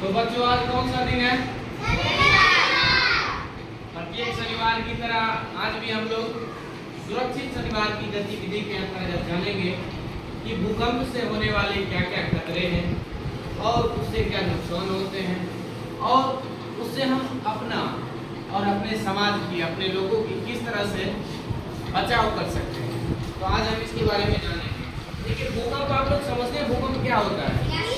तो बच्चों आज कौन सा दिन है? प्रत्येक शनिवार की तरह आज भी हम लोग सुरक्षित शनिवार की गतिविधि के अंतर्गत जानेंगे कि भूकंप से होने वाले क्या क्या खतरे हैं और उससे क्या नुकसान होते हैं और उससे हम अपना और अपने समाज की, अपने लोगों की किस तरह से बचाव कर सकते हैं। तो आज हम इसके बारे में जानेंगे। देखिए, भूकंप आप लोग समझते हैं भूकंप क्या होता है?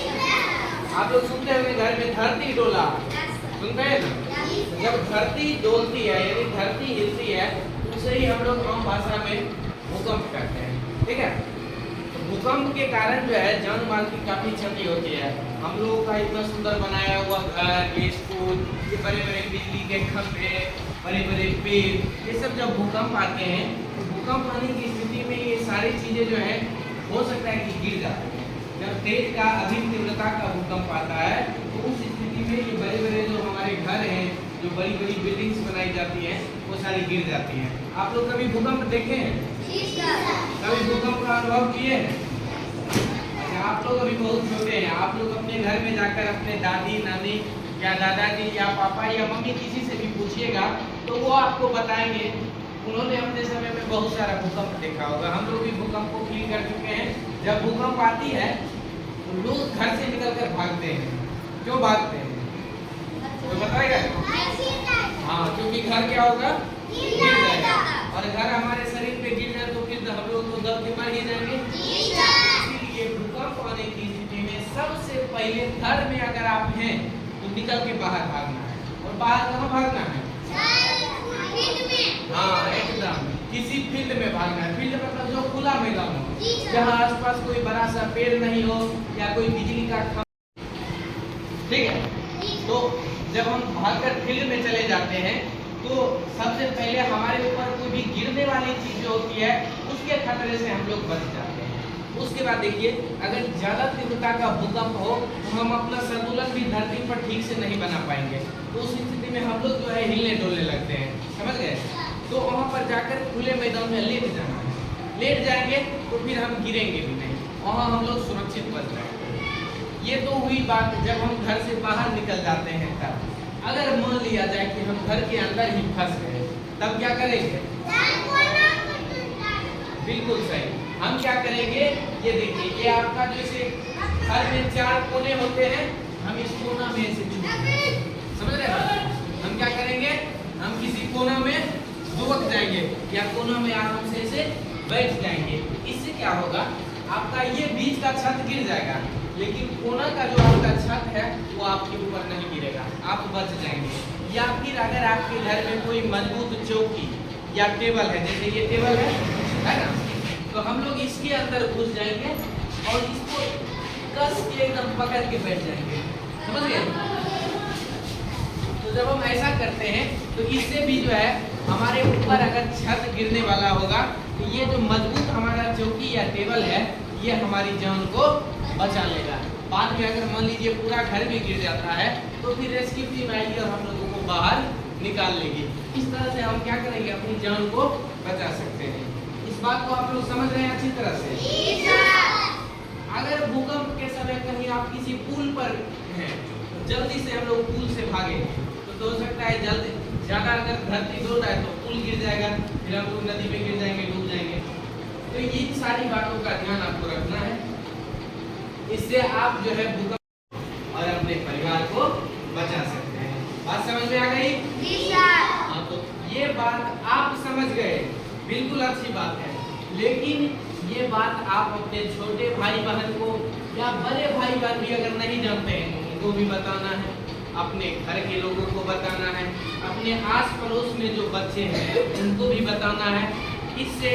आप लोग सुनते होंगे घर में धरती डोला, सुनते हैं ना? जब धरती डोलती है यानी धरती हिलती है उसे ही हम लोग आम भाषा में भूकंप कहते हैं। ठीक है, तो भूकंप के कारण जो है जान माल की काफी क्षति होती है। हम लोगों का इतना सुंदर बनाया हुआ घर, ये स्कूल, ये बड़े बड़े बिजली के खंभे, बड़े बड़े पेड़, ये सब जब भूकंप आते हैं तो भूकंप आने की स्थिति में ये सारी चीजें जो है हो सकता है कि गिर जाती है। जब तेज का अधिक तीव्रता का भूकंप आता है तो उस स्थिति में ये बड़े बड़े जो हमारे घर हैं, जो बड़ी बड़ी बिल्डिंग्स बनाई जाती हैं, वो सारी गिर जाती हैं। आप लोग कभी भूकंप देखे हैं? कभी भूकंप का अनुभव किए हैं? अच्छा, आप लोग अभी बहुत छोटे हैं। आप लोग अपने घर में जाकर अपने दादी नानी या दादाजी या पापा या मम्मी किसी से भी पूछिएगा तो वो आपको बताएंगे उन्होंने अपने समय में बहुत सारा भूकंप देखा होगा। हम लोग भी भूकंप को फील कर चुके हैं। जब भूकंप आती है तो लोग घर से निकलकर भागते हैं। क्यों भागते हैं? तो बताएगा? हाँ, क्योंकि घर क्या होगा? गिर जाएगा। और अगर हमारे शरीर पे गिर जाए तो फिर हम लोग तो दब के मर ही जाएंगे। इसीलिए भूकंप आने की स्थिति में सबसे पहले घर में अगर आप हैं तो निकल के बाहर भागना है। और बाहर कहाँ भागना है? हाँ, एकदम किसी फील्ड में भागना है। फील्ड मतलब जो खुला मैदान हो, जहाँ आसपास कोई बड़ा सा पेड़ नहीं हो या कोई बिजली का खंभा। ठीक है, तो जब हम भागकर फील्ड में चले जाते हैं तो सबसे पहले हमारे ऊपर कोई भी गिरने वाली चीज जो होती है उसके खतरे से हम लोग बच जाते हैं। उसके बाद देखिए, अगर ज्यादा तीव्रता का भूकंप हो तो हम अपना संतुलन भी धरती पर ठीक से नहीं बना पाएंगे। तो उस स्थिति में हम लोग जो है हिलने डुलने लगते हैं, समझ गए? तो वहाँ पर जाकर खुले मैदान में लेट जाना है। लेट जाएंगे तो फिर हम गिरेंगे भी नहीं, वहाँ हम लोग सुरक्षित बच जाएंगे। ये तो हुई बात जब हम घर से बाहर निकल जाते हैं तब। अगर मान लिया जाए कि हम घर के अंदर ही फंस गए तब क्या करेंगे? बिल्कुल सही, हम क्या करेंगे? ये देखिए, ये आपका जैसे घर में 4 कोने होते हैं, हम इस कोना में से समझ रहे हैं? हम क्या करेंगे? हम किसी कोना में दुबक जाएंगे या कोना में आराम से ऐसे बैठ जाएंगे। इससे क्या होगा? आपका ये बीच का छत गिर जाएगा लेकिन कोना का जो आपका छत है वो आपके ऊपर नहीं गिरेगा, आप बच जाएंगे। या फिर अगर आपके घर में कोई मजबूत चौकी या टेबल है, जैसे ये टेबल है ना, तो हम लोग इसके अंदर घुस जाएंगे और इसको कस के एकदम पकड़ के बैठ जाएंगे, समझ गए? तो जब हम ऐसा करते हैं तो इससे भी जो है हमारे ऊपर अगर छत गिरने वाला होगा तो ये जो मजबूत हमारा चौकी या टेबल है ये हमारी जान को बचा लेगा। बाद में अगर मान लीजिए पूरा घर भी गिर जाता है तो फिर रेस्क्यू टीम आएगी और हम लोगों को बाहर निकाल लेगी। इस तरह से हम क्या करेंगे? अपनी जान को बचा सकते हैं। इस बात को आप लोग समझ रहे हैं अच्छी तरह से? अगर भूकंप के समय कहीं आप किसी पुल पर हैं तो जल्दी से हम लोग पुल से भागे तो हो सकता है जल्दी ज्यादा अगर धरती डोल रहा है तो पुल गिर जाएगा, फिर हम लोग नदी में गिर जाएंगे, डूब जाएंगे। तो इन सारी बातों का ध्यान आपको रखना है। इससे आप जो है भूकंप और अपने परिवार को बचा सकते हैं। बात समझ में आ गई? हाँ, तो ये बात आप समझ गए, बिल्कुल अच्छी बात है। लेकिन ये बात आप अपने छोटे भाई बहन को या बड़े भाई बहन भी अगर नहीं जानते हैं उनको भी बताना है, अपने घर के लोगों को बताना है, अपने आस पड़ोस में जो बच्चे हैं उनको भी बताना है। इससे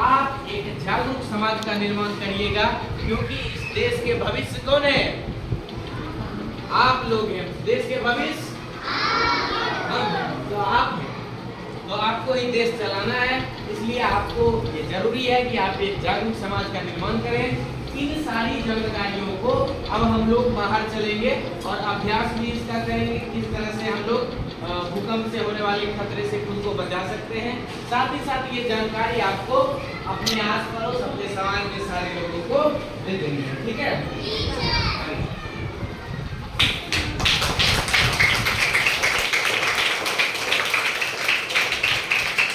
आप एक जागरूक समाज का निर्माण करिएगा, क्योंकि इस देश के भविष्य कौन है? आप लोग हैं। देश के भविष्य तो आप हैं। तो आपको ही देश चलाना है, इसलिए आपको ये जरूरी है कि आप एक जागरूक समाज का निर्माण करें। इन सारी जानकारियों को अब हम लोग बाहर चलेंगे और अभ्यास भी इसका करेंगे, किस तरह से हम लोग भूकंप से होने वाले खतरे से खुद को बचा सकते हैं। साथ ही साथ ये जानकारी आपको अपने आस पड़ोस, अपने समाज के सारे लोगों को दे देंगे। ठीक है?